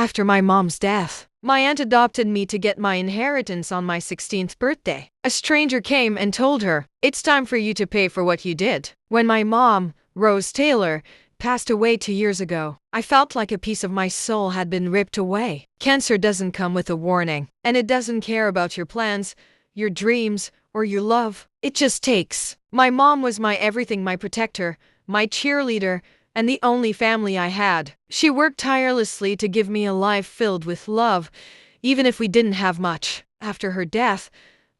after my mom's death. My aunt adopted me to get my inheritance on my 16th birthday. A stranger came and told her, "It's time for you to pay for what you did." When my mom, Rose Taylor, passed away 2 years ago, I felt like a piece of my soul had been ripped away. Cancer doesn't come with a warning, and it doesn't care about your plans, your dreams, or your love. It just takes. My mom was my everything, my protector, my cheerleader, and the only family I had. She worked tirelessly to give me a life filled with love, even if we didn't have much. After her death,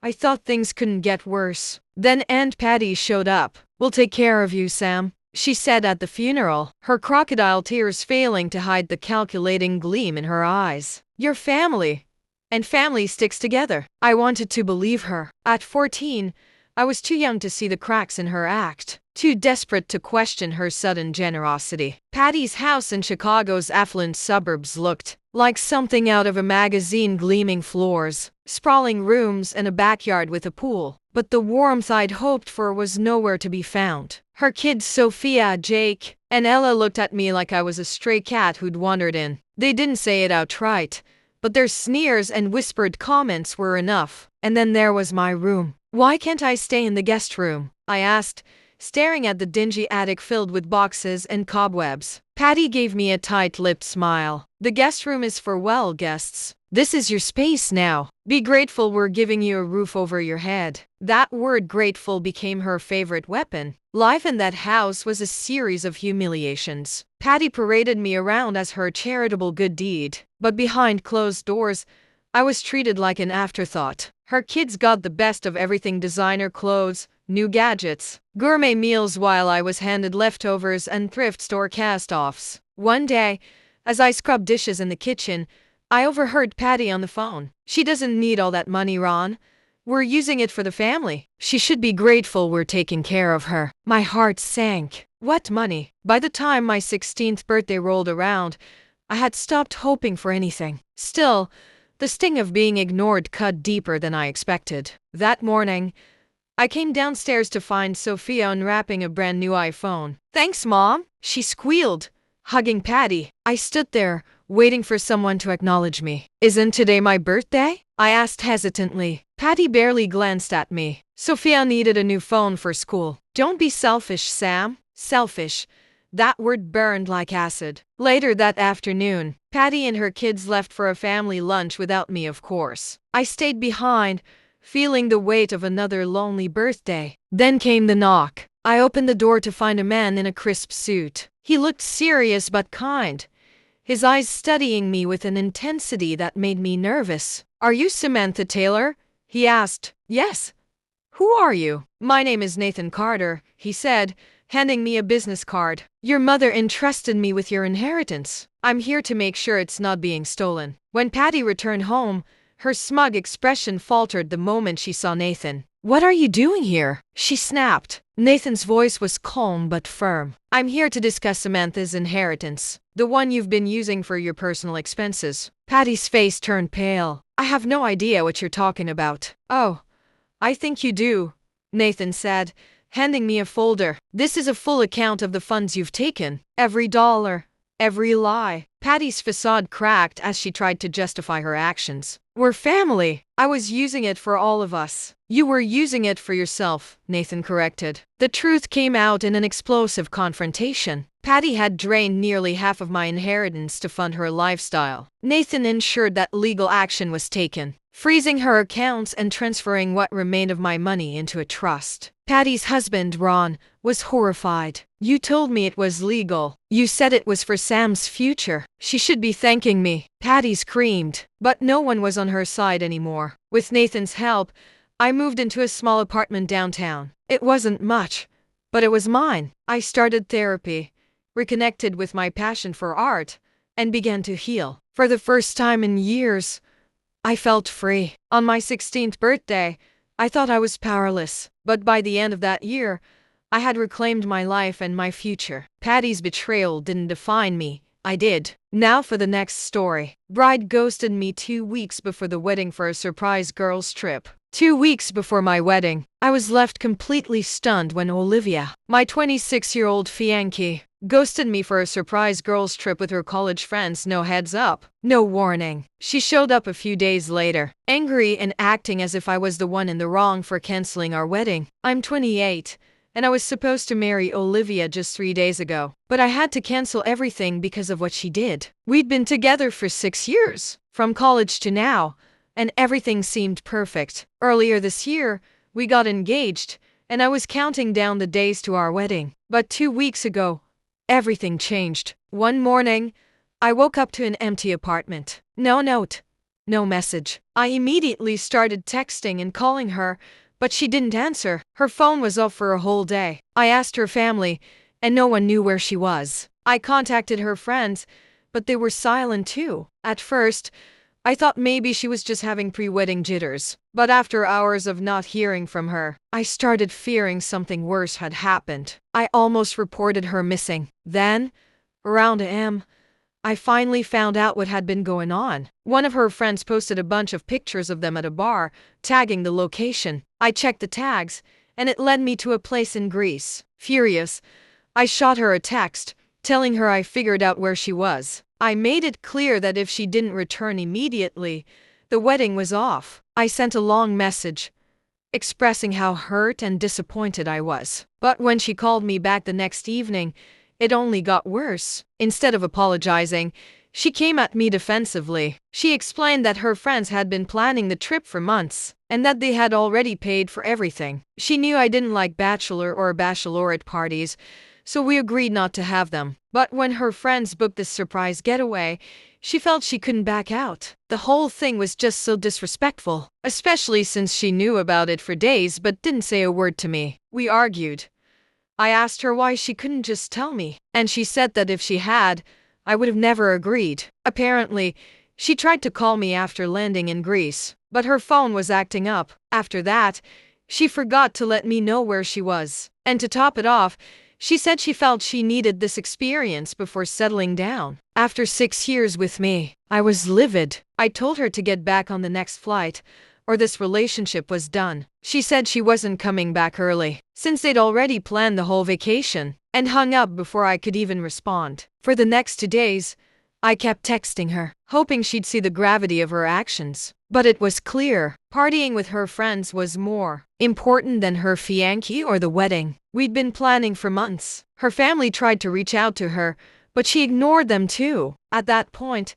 I thought things couldn't get worse. Then Aunt Patty showed up. "We'll take care of you, Sam," she said at the funeral, her crocodile tears failing to hide the calculating gleam in her eyes. "Your family. And family sticks together." I wanted to believe her. At 14, I was too young to see the cracks in her act, too desperate to question her sudden generosity. Patty's house in Chicago's affluent suburbs looked like something out of a magazine: gleaming floors, sprawling rooms, and a backyard with a pool. But the warmth I'd hoped for was nowhere to be found. Her kids, Sophia, Jake, and Ella, looked at me like I was a stray cat who'd wandered in. They didn't say it outright, but their sneers and whispered comments were enough. And then there was my room. "Why can't I stay in the guest room?" I asked, staring at the dingy attic filled with boxes and cobwebs. Patty gave me a tight-lipped smile. "The guest room is for well guests. This is your space now. Be grateful we're giving you a roof over your head." That word, grateful, became her favorite weapon. Life in that house was a series of humiliations. Patty paraded me around as her charitable good deed, but behind closed doors, I was treated like an afterthought. Her kids got the best of everything: designer clothes, new gadgets, gourmet meals, while I was handed leftovers and thrift store cast-offs. One day, as I scrubbed dishes in the kitchen, I overheard Patty on the phone. "She doesn't need all that money, Ron. We're using it for the family. She should be grateful we're taking care of her." My heart sank. What money? By the time my 16th birthday rolled around, I had stopped hoping for anything. Still, the sting of being ignored cut deeper than I expected. That morning, I came downstairs to find Sophia unwrapping a brand new iPhone. "Thanks, Mom," she squealed, hugging Patty. I stood there, waiting for someone to acknowledge me. "Isn't today my birthday?" I asked hesitantly. Patty barely glanced at me. "Sophia needed a new phone for school." "Don't be selfish, Sam." Selfish. That word burned like acid. Later that afternoon, Patty and her kids left for a family lunch without me, of course. I stayed behind, feeling the weight of another lonely birthday. Then came the knock. I opened the door to find a man in a crisp suit. He looked serious but kind, his eyes studying me with an intensity that made me nervous. "Are you Samantha Taylor?" he asked. "Yes." "Who are you?" "My name is Nathan Carter," he said, handing me a business card. "Your mother entrusted me with your inheritance. I'm here to make sure it's not being stolen." When Patty returned home, her smug expression faltered the moment she saw Nathan. "What are you doing here?" she snapped. Nathan's voice was calm but firm. "I'm here to discuss Samantha's inheritance, the one you've been using for your personal expenses." Patty's face turned pale. "I have no idea what you're talking about." "Oh, I think you do," Nathan said, handing me a folder. "This is a full account of the funds you've taken. Every dollar, every lie." Patty's facade cracked as she tried to justify her actions. "We're family. I was using it for all of us." "You were using it for yourself," Nathan corrected. The truth came out in an explosive confrontation. Patty had drained nearly half of my inheritance to fund her lifestyle. Nathan ensured that legal action was taken, freezing her accounts and transferring what remained of my money into a trust. Patty's husband, Ron, was horrified. "You told me it was legal. You said it was for Sam's future. She should be thanking me," Patty screamed. But no one was on her side anymore. With Nathan's help, I moved into a small apartment downtown. It wasn't much, but it was mine. I started therapy, reconnected with my passion for art, and began to heal. For the first time in years, I felt free. On my 16th birthday, I thought I was powerless, but by the end of that year, I had reclaimed my life and my future. Patty's betrayal didn't define me. I did. Now for the next story. Bride ghosted me 2 weeks before the wedding for a surprise girls' trip. 2 weeks before my wedding, I was left completely stunned when Olivia, my 26-year-old fiancée, ghosted me for a surprise girls' trip with her college friends, no heads up, no warning. She showed up a few days later, angry and acting as if I was the one in the wrong for canceling our wedding. I'm 28, and I was supposed to marry Olivia just 3 days ago, but I had to cancel everything because of what she did. We'd been together for 6 years, from college to now, and everything seemed perfect. Earlier this year, we got engaged, and I was counting down the days to our wedding. But 2 weeks ago, everything changed. One morning, I woke up to an empty apartment. No note, no message. I immediately started texting and calling her, but she didn't answer. Her phone was off for a whole day. I asked her family, and no one knew where she was. I contacted her friends, but they were silent too. At first, I thought maybe she was just having pre-wedding jitters. But after hours of not hearing from her, I started fearing something worse had happened. I almost reported her missing. Then, around AM, I finally found out what had been going on. One of her friends posted a bunch of pictures of them at a bar, tagging the location. I checked the tags, and it led me to a place in Greece. Furious, I shot her a text, telling her I figured out where she was. I made it clear that if she didn't return immediately, the wedding was off. I sent a long message, expressing how hurt and disappointed I was. But when she called me back the next evening, it only got worse. Instead of apologizing, she came at me defensively. She explained that her friends had been planning the trip for months, and that they had already paid for everything. She knew I didn't like bachelor or bachelorette parties, so we agreed not to have them. But when her friends booked this surprise getaway, she felt she couldn't back out. The whole thing was just so disrespectful, especially since she knew about it for days but didn't say a word to me. We argued. I asked her why she couldn't just tell me, and she said that if she had, I would have never agreed. Apparently, she tried to call me after landing in Greece, but her phone was acting up. After that, she forgot to let me know where she was. And to top it off, she said she felt she needed this experience before settling down. After 6 years with me, I was livid. I told her to get back on the next flight, or this relationship was done. She said she wasn't coming back early, since they'd already planned the whole vacation, and hung up before I could even respond. For the next 2 days, I kept texting her, hoping she'd see the gravity of her actions. But it was clear, partying with her friends was more important than her fiancé or the wedding. We'd been planning for months. Her family tried to reach out to her, but she ignored them too. At that point,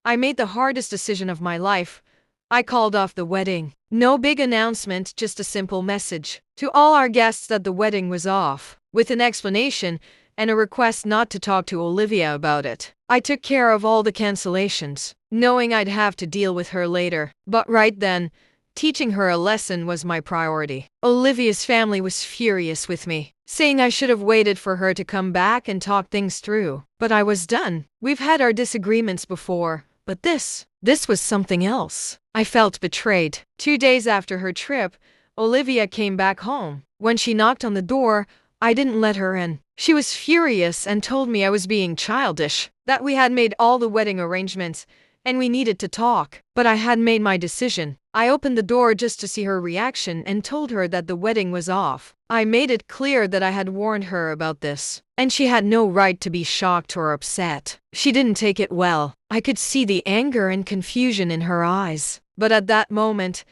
I made the hardest decision of my life. I called off the wedding. No big announcement, just a simple message to all our guests that the wedding was off, with an explanation and a request not to talk to Olivia about it. I took care of all the cancellations, knowing I'd have to deal with her later. But right then, teaching her a lesson was my priority. Olivia's family was furious with me, saying I should have waited for her to come back and talk things through. But I was done. We've had our disagreements before, but this was something else. I felt betrayed. 2 days after her trip, Olivia came back home. When she knocked on the door, I didn't let her in. She was furious and told me I was being childish, that we had made all the wedding arrangements, and we needed to talk. But I had made my decision. I opened the door just to see her reaction and told her that the wedding was off. I made it clear that I had warned her about this, and she had no right to be shocked or upset. She didn't take it well. I could see the anger and confusion in her eyes. But at that moment,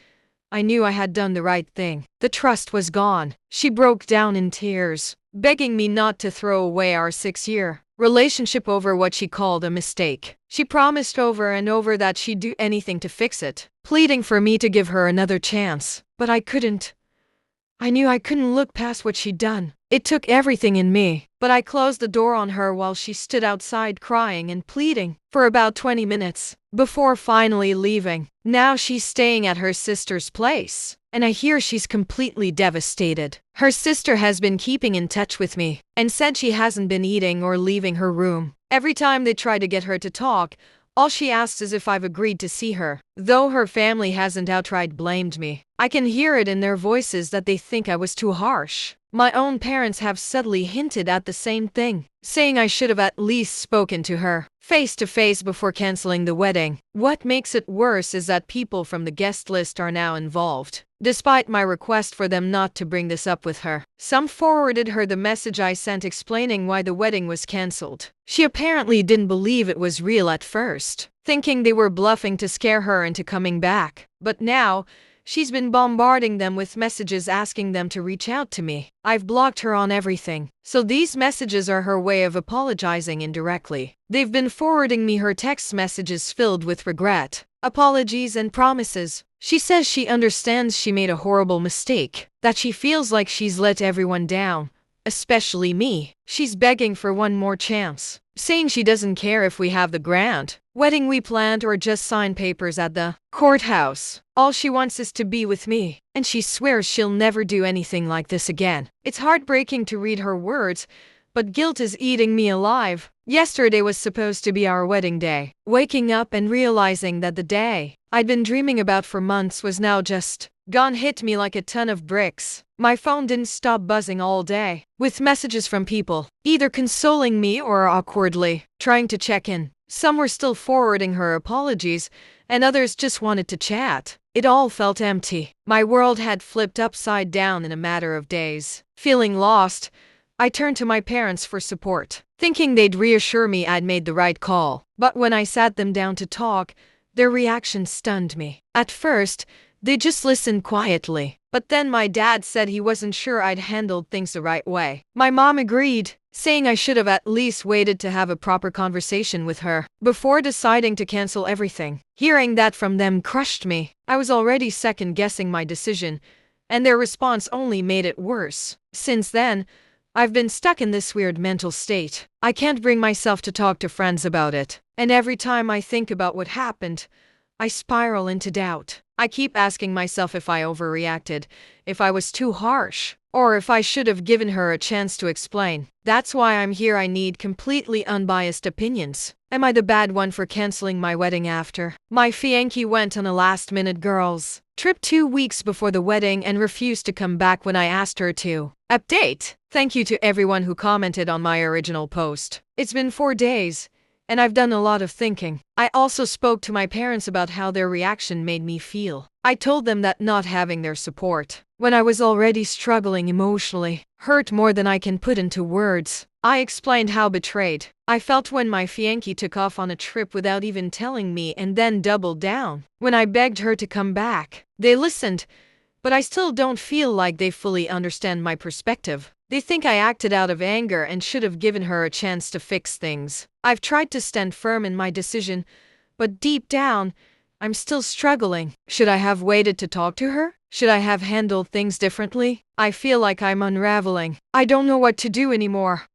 I knew I had done the right thing. The trust was gone. She broke down in tears, begging me not to throw away our 6-year relationship over what she called a mistake. She promised over and over that she'd do anything to fix it, pleading for me to give her another chance. But I couldn't. I knew I couldn't look past what she'd done. It took everything in me, but I closed the door on her while she stood outside crying and pleading for about 20 minutes before finally leaving. Now she's staying at her sister's place, and I hear she's completely devastated. Her sister has been keeping in touch with me and said she hasn't been eating or leaving her room. Every time they try to get her to talk, all she asks is if I've agreed to see her. Though her family hasn't outright blamed me, I can hear it in their voices that they think I was too harsh. My own parents have subtly hinted at the same thing, saying I should have at least spoken to her face to face before canceling the wedding. What makes it worse is that people from the guest list are now involved, despite my request for them not to bring this up with her. Some forwarded her the message I sent explaining why the wedding was cancelled. She apparently didn't believe it was real at first, thinking they were bluffing to scare her into coming back. But now, she's been bombarding them with messages asking them to reach out to me. I've blocked her on everything, so these messages are her way of apologizing indirectly. They've been forwarding me her text messages filled with regret, apologies, and promises. She says she understands she made a horrible mistake, that she feels like she's let everyone down, especially me. She's begging for one more chance, saying she doesn't care if we have the grand wedding we planned or just sign papers at the courthouse. All she wants is to be with me, and she swears she'll never do anything like this again. It's heartbreaking to read her words, but guilt is eating me alive. Yesterday was supposed to be our wedding day. Waking up and realizing that the day I'd been dreaming about for months was now just gone hit me like a ton of bricks. My phone didn't stop buzzing all day, with messages from people, either consoling me or awkwardly trying to check in. Some were still forwarding her apologies, and others just wanted to chat. It all felt empty. My world had flipped upside down in a matter of days. Feeling lost, I turned to my parents for support, thinking they'd reassure me I'd made the right call. But when I sat them down to talk, their reaction stunned me. At first, they just listened quietly, but then my dad said he wasn't sure I'd handled things the right way. My mom agreed, saying I should have at least waited to have a proper conversation with her before deciding to cancel everything. Hearing that from them crushed me. I was already second-guessing my decision, and their response only made it worse. Since then, I've been stuck in this weird mental state. I can't bring myself to talk to friends about it, and every time I think about what happened, I spiral into doubt. I keep asking myself if I overreacted, if I was too harsh, or if I should have given her a chance to explain. That's why I'm here. I need completely unbiased opinions. Am I the bad one for canceling my wedding after my fiancé went on a last-minute girls' trip 2 weeks before the wedding and refused to come back when I asked her to? Update. Thank you to everyone who commented on my original post. It's been 4 days, and I've done a lot of thinking. I also spoke to my parents about how their reaction made me feel. I told them that not having their support, when I was already struggling emotionally, hurt more than I can put into words. I explained how betrayed I felt when my fiancé took off on a trip without even telling me and then doubled down when I begged her to come back. They listened, but I still don't feel like they fully understand my perspective. They think I acted out of anger and should have given her a chance to fix things. I've tried to stand firm in my decision, but deep down, I'm still struggling. Should I have waited to talk to her? Should I have handled things differently? I feel like I'm unraveling. I don't know what to do anymore.